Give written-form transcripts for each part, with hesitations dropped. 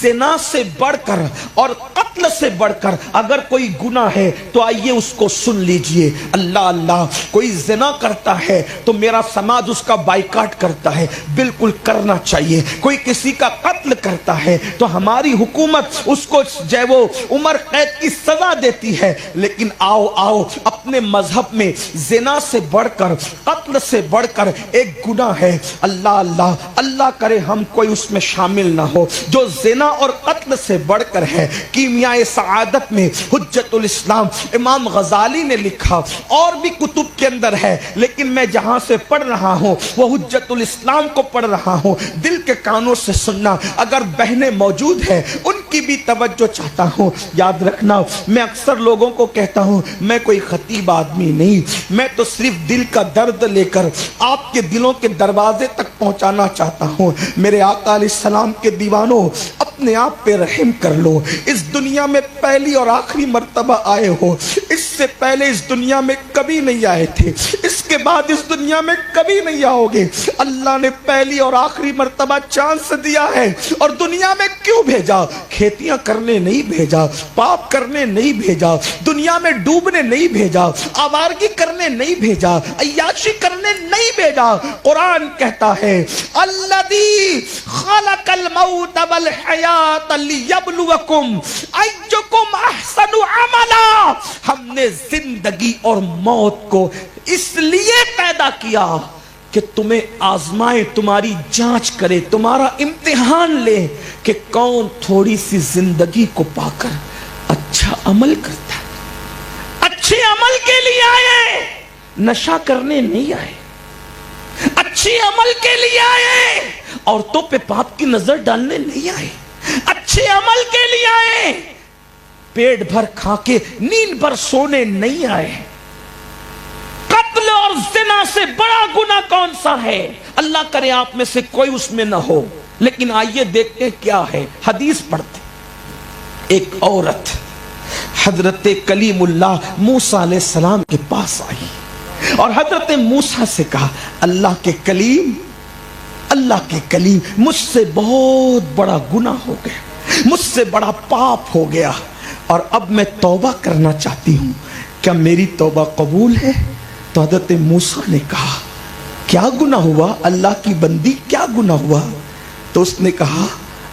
زنا سے بڑھ کر اور قتل سے بڑھ کر اگر کوئی گناہ ہے تو آئیے اس کو سن لیجئے. اللہ اللہ، کوئی زنا کرتا ہے تو میرا سماج اس کا بائیکاٹ کرتا ہے، بالکل کرنا چاہیے. کوئی کسی کا قتل کرتا ہے تو ہماری حکومت اس کو جو وہ عمر قید کی سزا دیتی ہے. لیکن آؤ اپنے مذہب میں زنا سے بڑھ کر، قتل سے بڑھ کر ایک گناہ ہے. اللہ اللہ، اللہ کرے ہم کوئی اس میں شامل نہ ہو جو زنا اور قتل سے بڑھ کر ہے. کیمیاء سعادت میں حجت الاسلام امام غزالی نے لکھا، اور بھی کتب کے اندر ہے، لیکن میں جہاں سے پڑھ رہا ہوں وہ حجت الاسلام کو پڑھ رہا ہوں. دل کے کانوں سے سننا، اگر بہنیں موجود ہیں ان کی بھی توجہ چاہتا ہوں. یاد رکھنا، میں اکثر لوگوں کو کہتا ہوں میں کوئی خطیب آدمی نہیں، میں تو صرف دل کا درد لے کر آپ کے دلوں کے دروازے تک پہنچانا چاہتا ہوں. میرے آقا علیہ السلام کے دیوانوں، اپنے آپ پہ رحم کر لو. اس دنیا میں پہلی اور آخری مرتبہ آئے ہو، اس سے پہلے اس دنیا میں کبھی نہیں آئے تھے، اس کے بعد اس دنیا میں کبھی نہیں آؤ گے. اللہ نے پہلی اور آخری مرتبہ چانس دیا ہے، اور دنیا میں کیوں بھیجا؟ کھیتیاں کرنے نہیں بھیجا، پاپ کرنے نہیں بھیجا، دنیا میں ڈوبنے نہیں بھیجا، آوارگی کرنے نہیں بھیجا، عیاشی کرنے نہیں بھیجا. قرآن کہتا ہے الذی خلق الموت والحیات لیبلوکم ایکم احسن عملا. ہم نے زندگی اور موت کو اس لیے پیدا کیا کہ تمہیں آزمائے، تمہاری جانچ کرے، تمہارا امتحان لے کہ کون تھوڑی سی زندگی کو پا کر اچھا عمل کرتا ہے. اچھے عمل کے لیے آئے، نشہ کرنے نہیں آئے. اچھے عمل کے لیے آئے، عورتوں پہ پاپ کی نظر ڈالنے نہیں آئے. اچھے عمل کے لیے آئے، پیٹ بھر کھا کے نیند بھر سونے نہیں آئے. قتل اور زنا سے بڑا گناہ کون سا ہے؟ اللہ کرے آپ میں سے کوئی اس میں نہ ہو. لیکن آئیے دیکھتے ہیں کیا ہے. حدیث پڑھتے، ایک عورت حضرت کلیم اللہ موسیٰ علیہ السلام کے پاس آئی اور حضرت موسیٰ سے کہا اللہ کے کلیم، مجھ سے بہت بڑا گناہ ہو گیا، مجھ سے بڑا پاپ ہو گیا، اور اب میں توبہ کرنا چاہتی ہوں، کیا میری توبہ قبول ہے؟ تو حضرت موسیٰ نے کہا کیا گناہ ہوا اللہ کی بندی، کیا گناہ ہوا؟ تو اس نے کہا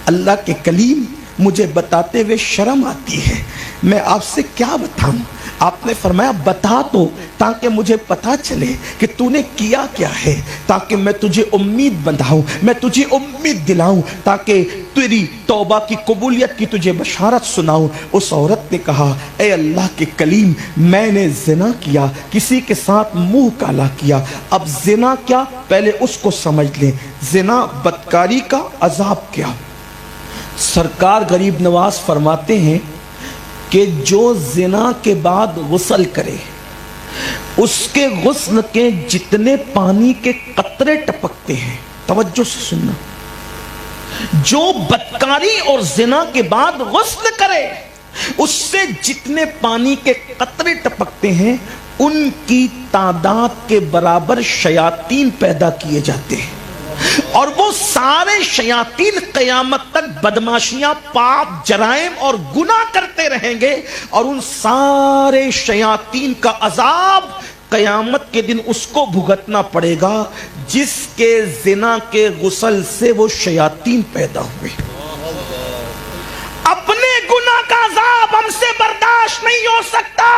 اللہ کے کلیم، مجھے بتاتے ہوئے شرم آتی ہے، میں آپ سے کیا بتاؤں؟ آپ نے فرمایا بتا تو، تاکہ مجھے پتا چلے کہ تو نے کیا کیا ہے، تاکہ میں تجھے امید بندھاؤں، میں تجھے امید دلاؤں، تاکہ تیری توبہ کی قبولیت کی تجھے بشارت سناؤں. اس عورت نے کہا اے اللہ کے کلیم، میں نے زنا کیا، کسی کے ساتھ منہ کالا کیا. اب زنا کیا، پہلے اس کو سمجھ لیں. زنا بدکاری کا عذاب کیا؟ سرکار غریب نواز فرماتے ہیں کہ جو زنا کے بعد غسل کرے، اس کے غسل کے جتنے پانی کے قطرے ٹپکتے ہیں، توجہ سے سننا، جو بدکاری اور زنا کے بعد غسل کرے اس سے جتنے پانی کے قطرے ٹپکتے ہیں ان کی تعداد کے برابر شیاطین پیدا کیے جاتے ہیں، اور وہ سارے شیاطین قیامت تک بدماشیاں، پاپ، جرائم اور گناہ کرتے رہیں گے، اور ان سارے شیاطین کا عذاب قیامت کے دن اس کو بھگتنا پڑے گا جس کے زنا کے غسل سے وہ شیاطین پیدا ہوئے. اپنے گناہ کا عذاب ہم سے برداشت نہیں ہو سکتا،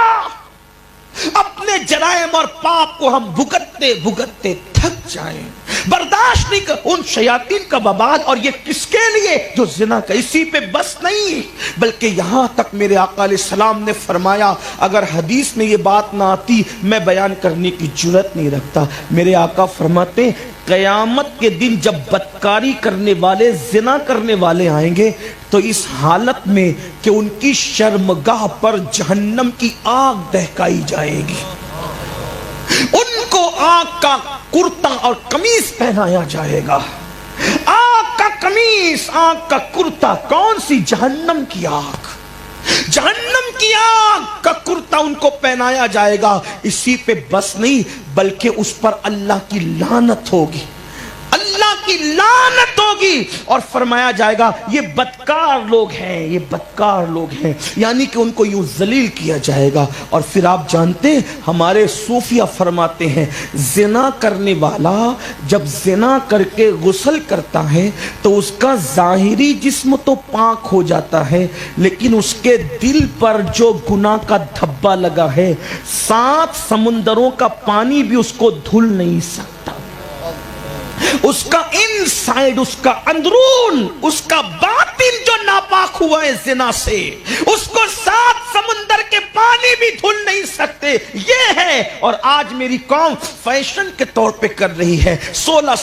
اپنے جرائم اور پاپ کو ہم بھگتتے بھگتتے تھک جائیں، برداشت نہیں کر ان شیاطین کا وبال. اور یہ کس کے لیے؟ جو زنا کا. اسی پہ بس نہیں، بلکہ یہاں تک میرے آقا علیہ السلام نے فرمایا، اگر حدیث میں یہ بات نہ آتی میں بیان کرنے کی جرات نہیں رکھتا. میرے آقا فرماتے ہیں قیامت کے دن جب بدکاری کرنے والے، زنا کرنے والے آئیں گے تو اس حالت میں کہ ان کی شرمگاہ پر جہنم کی آگ دہکائی جائے گی، ان کو آگ کا کرتا اور قمیص پہنایا جائے گا. آگ کا قمیص، آگ کا کرتا، کون سی؟ جہنم کی آگ، جہنم کی آگ کا کرتا ان کو پہنایا جائے گا. اسی پہ بس نہیں، بلکہ اس پر اللہ کی لعنت ہوگی، اللہ کی لعنت ہوگی اور فرمایا جائے گا یہ بدکار لوگ ہیں، یہ بدکار لوگ ہیں، یعنی کہ ان کو یوں ذلیل کیا جائے گا۔ اور پھر آپ جانتے ہیں ہمارے صوفیہ فرماتے ہیں زنا کرنے والا جب زنا کر کے غسل کرتا ہے تو اس کا ظاہری جسم تو پاک ہو جاتا ہے، لیکن اس کے دل پر جو گناہ کا دھبا لگا ہے 7 سمندروں کا پانی بھی اس کو دھل نہیں سکتا۔ اس کا انسائیڈ، اس کا اندرون، اس کا باطن جو ناپاک ہوا ہے زنا سے، اس کو 7 سمندر کے پانی بھی دھل نہیں سکتے۔ یہ ہے، اور آج میری قوم فیشن کے طور پہ کر رہی ہے۔ 16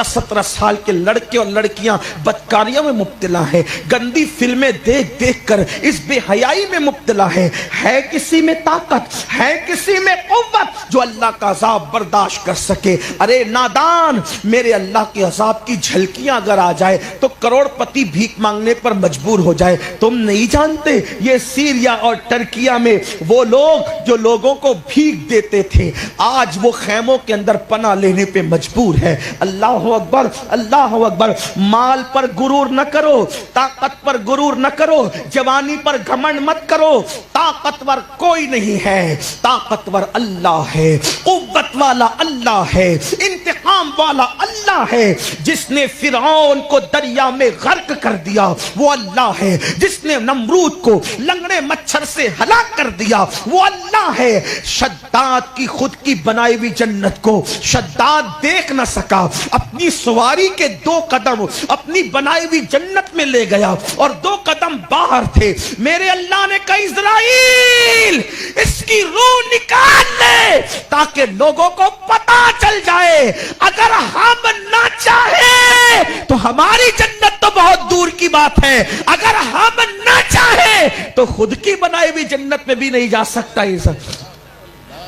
17 سال کے لڑکے اور لڑکیاں بدکاریوں میں مبتلا ہیں، گندی فلمیں دیکھ دیکھ کر اس بے حیائی میں مبتلا ہے کسی میں طاقت، ہے کسی میں قوت جو اللہ کا عذاب برداشت کر سکے۔ ارے نادان، میرے اللہ کے عذاب کی جھلکیاں اگر آ جائے تو کروڑ پتی بھیک مانگنے پر مجبور ہو جائے۔ تم نہیں جانتے یہ سیریا اور ٹرکیا میں وہ لوگ جو لوگوں کو بھیک دیتے تھے آج وہ خیموں کے اندر پناہ لینے پہ مجبور ہے۔ اللہ اکبر، اللہ اکبر۔ مال پر غرور نہ کرو، طاقت پر غرور نہ کرو، جوانی پر گھمنڈ مت کرو۔ طاقتور کوئی نہیں ہے، طاقتور اللہ ہے، قوت والا اللہ ہے، انتقام والا اللہ ہے۔ جس نے فرعون کو دریا میں غرق کر دیا وہ اللہ ہے، جس نے نمرود کو لنگڑے مچھر سے ہلاک کر دیا وہ اللہ ہے۔ شداد کی خود کی بنائی ہوئی جنت کو شداد دیکھ نہ سکا، اپنی سواری کے 2 قدم اپنی بنائی ہوئی جنت میں لے گیا اور 2 قدم باہر تھے۔ میرے اللہ نے کہا اسرائیل اس کی روح نکال لے تاکہ لوگوں کو پتا چل جائے اگر ہم نہ چاہیں تو ہماری جنت تو بہت دور کی بات ہے، اگر ہم نہ چاہیں تو خود کی بنائی ہوئی جنت میں بھی نہیں جا سکتا۔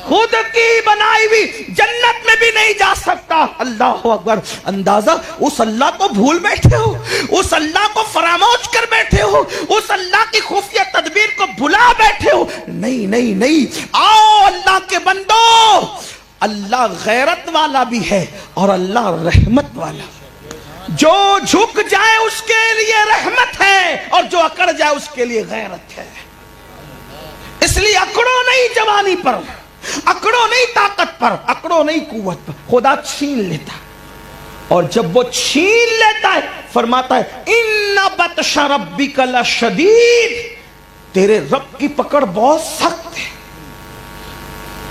خود کی بنائی ہوئی جنت میں بھی نہیں جا سکتا۔ اللہ اکبر۔ اندازہ اس اللہ کو بھول بیٹھے ہو، اس اللہ کو فراموش کر بیٹھے ہو، اس اللہ کی خفیہ تدبیر کو بھلا بیٹھے ہو۔ نہیں نہیں نہیں، آؤ اللہ کے بندو، اللہ غیرت والا بھی ہے اور اللہ رحمت والا۔ جو جھک جائے اس کے لیے رحمت ہے اور جو اکڑ جائے اس کے لیے غیرت ہے۔ اس لیے اکڑو نہیں جوانی پر، اکڑو نہیں طاقت پر، اکڑو نہیں قوت پر، خدا چھین لیتا، اور جب وہ چھین لیتا ہے فرماتا ہے ان بطش ربک لشدید، تیرے رب کی پکڑ بہت سخت ہے۔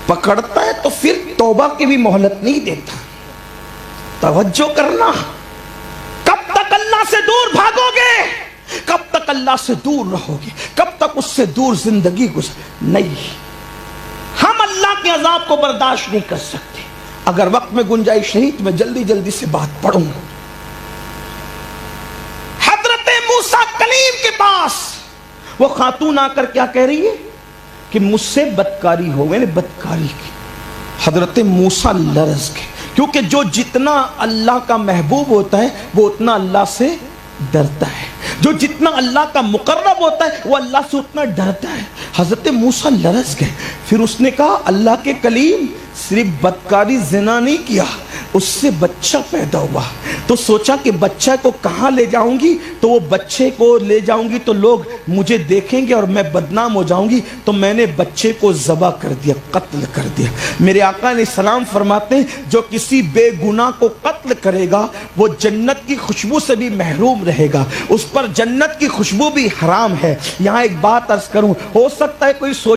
پکڑتا ہے تو پھر توبہ کی بھی مہلت نہیں دیتا۔ توجہ کرنا، کب تک اللہ سے دور بھاگو گے، کب تک اللہ سے دور رہو گے، کب تک اس سے دور زندگی گزر نہیں۔ ہم اللہ کے عذاب کو برداشت نہیں کر سکتے۔ اگر وقت میں گنجائش نہیں تو میں جلدی جلدی سے بات پڑھوں گا۔ حضرت موسیٰ کلیم کے پاس وہ خاتون آ کر کیا کہہ رہی ہے کہ مجھ سے بدکاری ہو، میں نے بدکاری کی۔ حضرت موسیٰ لرز گئے، کیونکہ جو جتنا اللہ کا محبوب ہوتا ہے وہ اتنا اللہ سے ڈرتا ہے، جو جتنا اللہ کا مقرب ہوتا ہے وہ اللہ سے اتنا ڈرتا ہے۔ حضرت موسیٰ لرز گئے، پھر اس نے کہا اللہ کے کلیم صرف بدکاری زنا نہیں کیا، اس سے بچہ پیدا ہوا، تو سوچا کہ بچہ کو کہاں لے جاؤں گی، تو وہ بچے کو لے جاؤں گی تو لوگ مجھے دیکھیں گے اور میں بدنام ہو جاؤں گی، تو میں نے بچے کو ذبح کر دیا، قتل کر دیا۔ میرے آقا علیہ السلام فرماتے ہیں جو کسی بے گناہ کو قتل کرے گا وہ جنت کی خوشبو سے بھی محروم رہے گا، اس پر جنت کی خوشبو بھی حرام ہے۔ یہاں ایک بات عرض کروں، ہو سکتا ہے کوئی سوچ